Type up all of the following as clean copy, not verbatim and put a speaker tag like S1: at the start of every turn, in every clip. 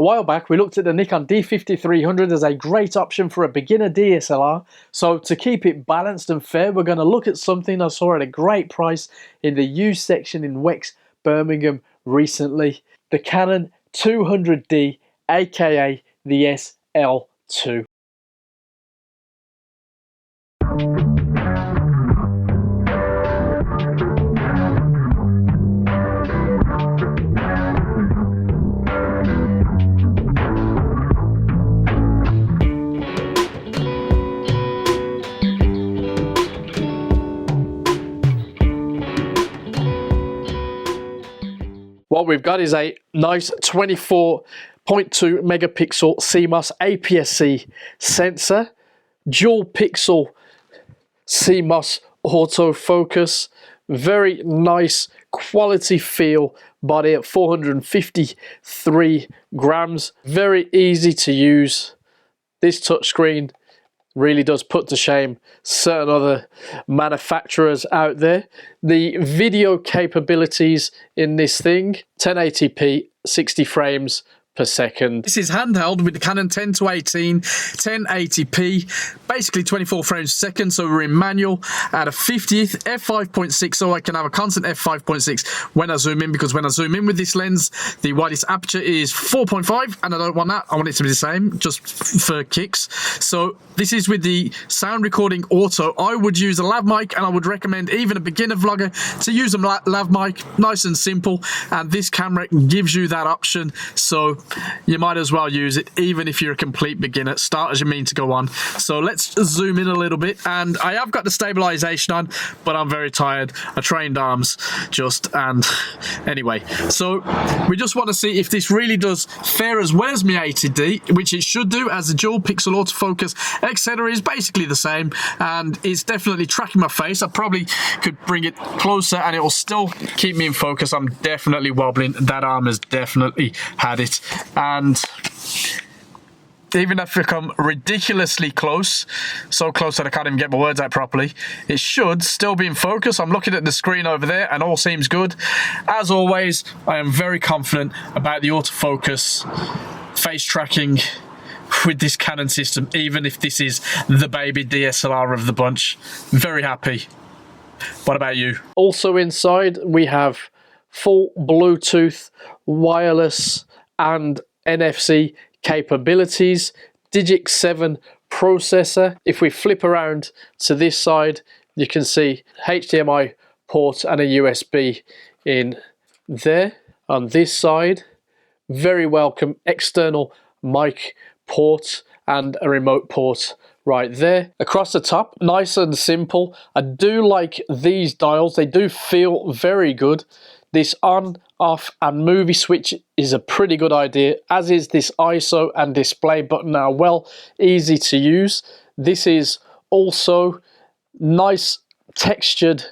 S1: while back, we looked at the Nikon D5300 as a great option for a beginner DSLR. So to keep it balanced and fair, we're going to look at something I saw at a great price in the used section in Wex, Birmingham recently. The Canon 200D, aka the SL2. What we've got is a nice 24.2 megapixel CMOS APS-C sensor, dual pixel CMOS autofocus, very nice quality feel body at 453 grams, very easy to use. This touchscreen really does put to shame certain other manufacturers out there. The video capabilities in this thing, 1080p, 60 frames per second. This is handheld with the Canon 10-18, 1080p, basically 24 frames per second, so we're in manual at a 50th f5.6, so I can have a constant f5.6 when I zoom in, because when I zoom in with this lens, the widest aperture is 4.5, and I don't want that. I want it to be the same, just for kicks. So this is with the sound recording auto. I would use a lav mic, and I would recommend even a beginner vlogger to use a lav mic, nice and simple, and this camera gives you that option, so you might as well use it even if you're a complete beginner. Start as you mean to go on. So let's zoom in a little bit, and I have got the stabilization on, but I'm very tired. I trained arms and anyway, so we just want to see if this really does fare as well as my 80D, which it should do, as the dual pixel autofocus, etc. is basically the same, and it's definitely tracking my face. I probably could bring it closer and it will still keep me in focus. I'm definitely wobbling. That arm has definitely had it. And even if I come ridiculously close, so close that I can't even get my words out properly, it should still be in focus. I'm looking at the screen over there and all seems good. As always, I am very confident about the autofocus face tracking with this Canon system, even if this is the baby DSLR of the bunch. Very happy. What about you? Also inside we have full Bluetooth, wireless and NFC capabilities, Digic 7 processor. If we flip around to this side, you can see HDMI port and a USB in there. On this side, very welcome external mic port and a remote port right there. Across the top, nice and simple. I do like these dials. They do feel very good. This on, off and movie switch is a pretty good idea, as is this ISO and display button are well easy to use. This is also nice textured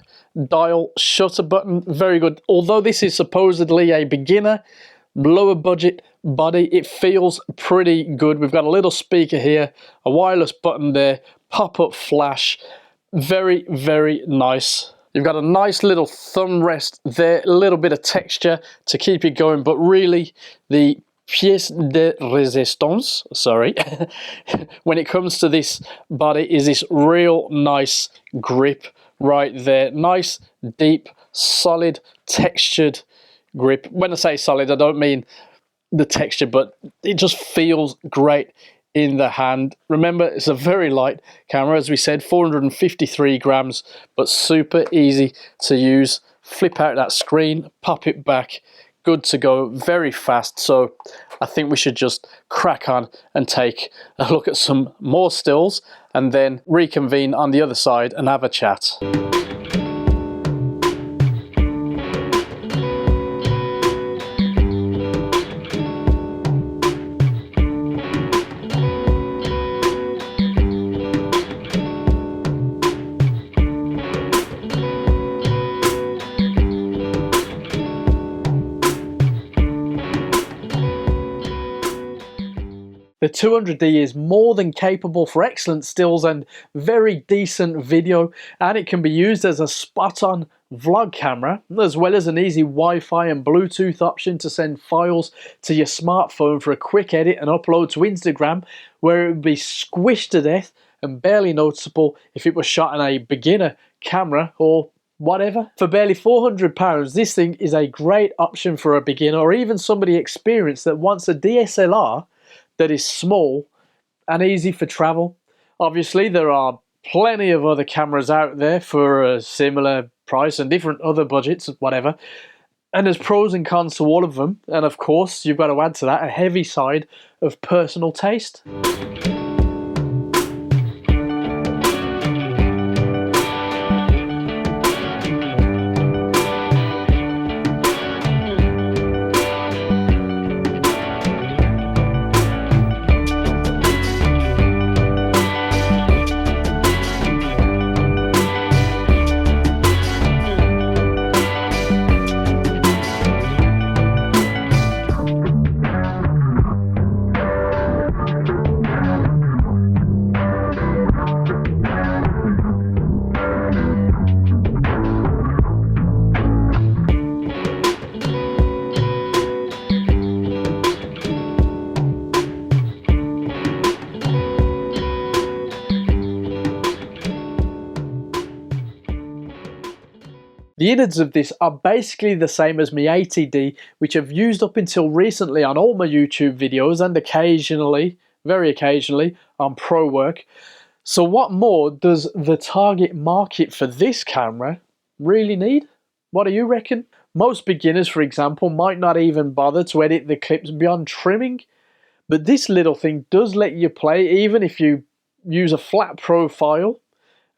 S1: dial shutter button, very good. Although this is supposedly a beginner, lower budget body, it feels pretty good. We've got a little speaker here, a wireless button there, pop-up flash, very, very nice. You've got a nice little thumb rest there, a little bit of texture to keep you going, but really the pièce de résistance, sorry, when it comes to this body is this real nice grip right there. Nice, deep, solid, textured grip. When I say solid, I don't mean the texture, but it just feels great in the hand. Remember, it's a very light camera, as we said, 453 grams, but super easy to use. Flip out that screen, pop it back, good to go, very fast. So I think we should just crack on and take a look at some more stills and then reconvene on the other side and have a chat. The 200D is more than capable for excellent stills and very decent video, and it can be used as a spot-on vlog camera, as well as an easy Wi-Fi and Bluetooth option to send files to your smartphone for a quick edit and upload to Instagram, where it would be squished to death and barely noticeable if it was shot on a beginner camera or whatever. For barely £400, this thing is a great option for a beginner or even somebody experienced that wants a DSLR that is small and easy for travel. Obviously, there are plenty of other cameras out there for a similar price and different other budgets, whatever. And there's pros and cons to all of them. And of course, you've got to add to that a heavy side of personal taste. The innards of this are basically the same as my 80D, which I've used up until recently on all my YouTube videos and occasionally, very occasionally, on pro work. So what more does the target market for this camera really need? What do you reckon? Most beginners, for example, might not even bother to edit the clips beyond trimming, but this little thing does let you play even if you use a flat profile,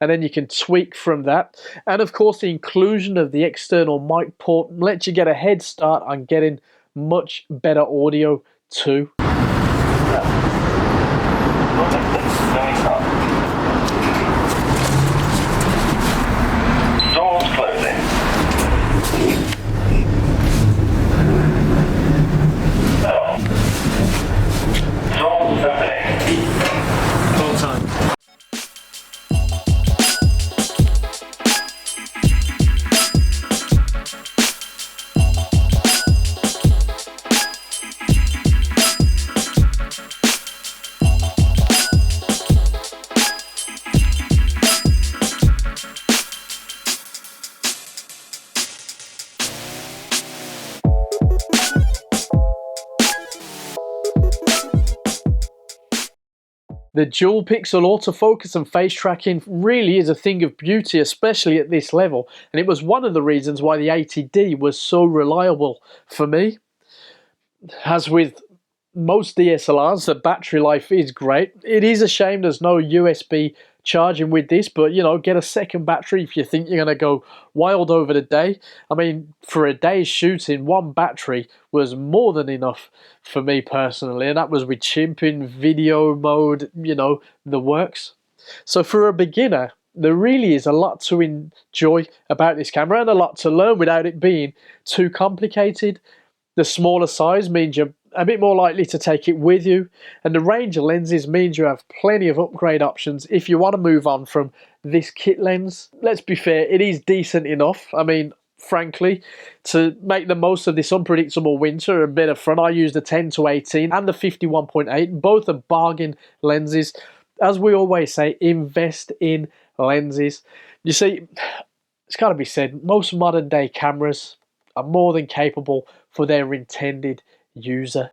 S1: and then you can tweak from that. And of course, the inclusion of the external mic port lets you get a head start on getting much better audio too.
S2: Doors closing. Doors opening.
S1: Full time. The dual pixel autofocus and face tracking really is a thing of beauty, especially at this level, and it was one of the reasons why the 80D was so reliable for me. As with most DSLRs, the battery life is great. It is a shame there's no USB charging with this, but you know, get a second battery if you think you're going to go wild over the day. I mean, for a day's shooting, one battery was more than enough for me personally, and that was with chimping, video mode, you know, the works. So for a beginner, there really is a lot to enjoy about this camera and a lot to learn without it being too complicated. The smaller size means you're a bit more likely to take it with you, and the range of lenses means you have plenty of upgrade options if you want to move on from this kit lens. Let's be fair, it is decent enough. I mean, frankly, to make the most of this unpredictable winter and bit of fun, I used the 10-18 and the 51.8. Both are bargain lenses. As we always say, invest in lenses. You see, it's got to be said, most modern day cameras are more than capable for their intended user.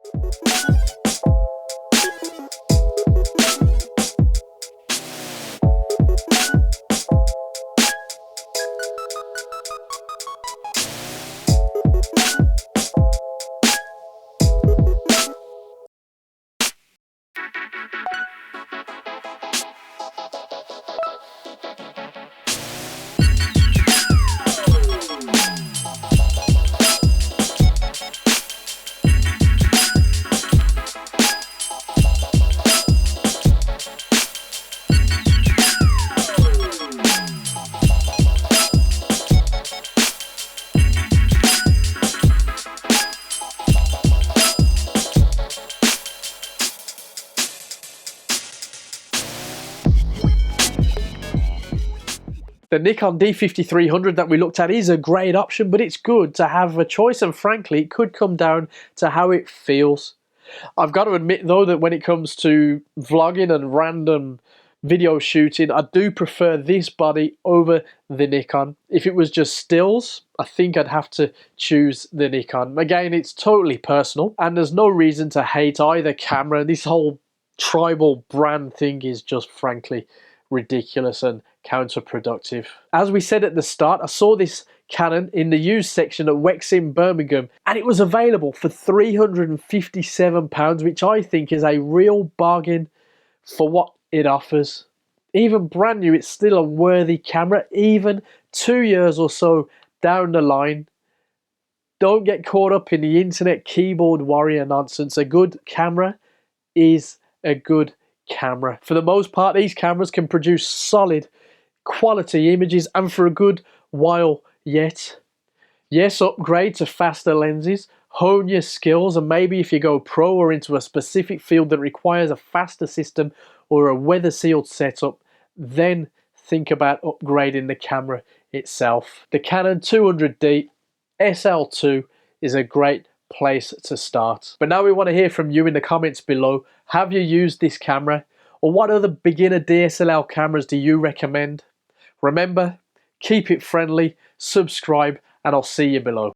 S1: The Nikon D5300 that we looked at is a great option, but it's good to have a choice, and frankly, it could come down to how it feels. I've got to admit, though, that when it comes to vlogging and random video shooting, I do prefer this body over the Nikon. If it was just stills, I think I'd have to choose the Nikon. Again, it's totally personal, and there's no reason to hate either camera. This whole tribal brand thing is just frankly ridiculous and counterproductive. As we said at the start, I saw this Canon in the used section at Wexham, Birmingham, and it was available for £357, which I think is a real bargain for what it offers. Even brand new, it's still a worthy camera, even 2 years or so down the line. Don't get caught up in the internet keyboard warrior nonsense. A good camera is a good camera. For the most part, these cameras can produce solid quality images, and for a good while yet. Yes, upgrade to faster lenses, hone your skills, and maybe if you go pro or into a specific field that requires a faster system or a weather sealed setup, then think about upgrading the camera itself. The Canon 200D SL2 is a great place to start. But now we want to hear from you in the comments below. Have you used this camera? Or what other beginner DSLR cameras do you recommend? Remember, keep it friendly, subscribe, and I'll see you below.